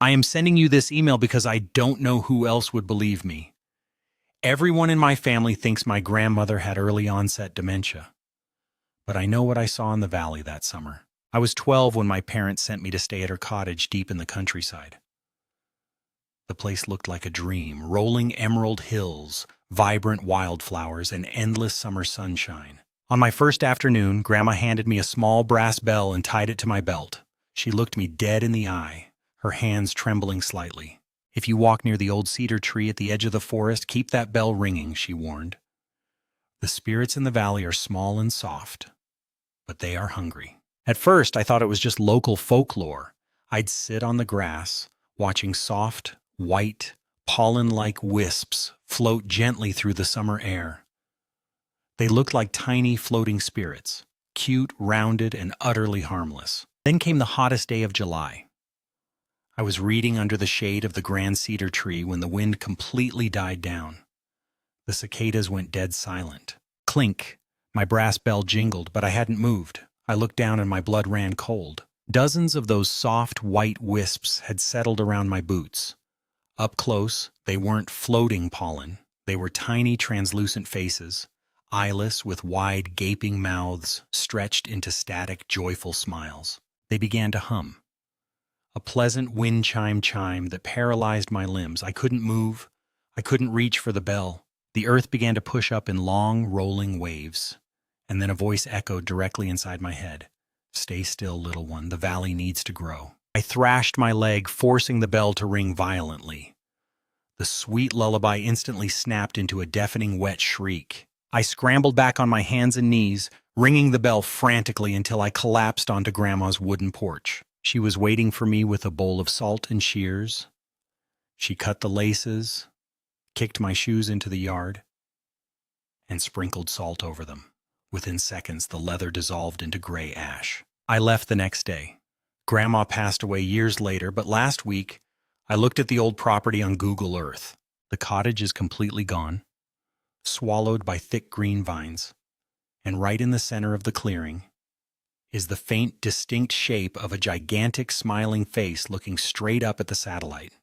I am sending you this email because I don't know who else would believe me. Everyone in my family thinks my grandmother had early onset dementia. But I know what I saw in the valley that summer. I was 12 when my parents sent me to stay at her cottage deep in the countryside. The place looked like a dream, rolling emerald hills, vibrant wildflowers, and endless summer sunshine. On my first afternoon, Grandma handed me a small brass bell and tied it to my belt. She looked me dead in the eye, her hands trembling slightly. "If you walk near the old cedar tree at the edge of the forest, keep that bell ringing," she warned. "The spirits in the valley are small and soft, but they are hungry." At first, I thought it was just local folklore. I'd sit on the grass, watching soft, white, pollen-like wisps float gently through the summer air. They looked like tiny floating spirits, cute, rounded, and utterly harmless. Then came the hottest day of July. I was reading under the shade of the grand cedar tree when the wind completely died down. The cicadas went dead silent. Clink! My brass bell jingled, but I hadn't moved. I looked down and my blood ran cold. Dozens of those soft, white wisps had settled around my boots. Up close, they weren't floating pollen. They were tiny, translucent faces, eyeless with wide, gaping mouths stretched into static, joyful smiles. They began to hum. A pleasant wind chime that paralyzed my limbs. I couldn't move. I couldn't reach for the bell. The earth began to push up in long, rolling waves. And then a voice echoed directly inside my head. "Stay still, little one. The valley needs to grow." I thrashed my leg, forcing the bell to ring violently. The sweet lullaby instantly snapped into a deafening wet shriek. I scrambled back on my hands and knees, ringing the bell frantically until I collapsed onto Grandma's wooden porch. She was waiting for me with a bowl of salt and shears. She cut the laces, kicked my shoes into the yard, and sprinkled salt over them. Within seconds, the leather dissolved into gray ash. I left the next day. Grandma passed away years later, but last week, I looked at the old property on Google Earth. The cottage is completely gone, swallowed by thick green vines, and right in the center of the clearing is the faint, distinct shape of a gigantic smiling face looking straight up at the satellite.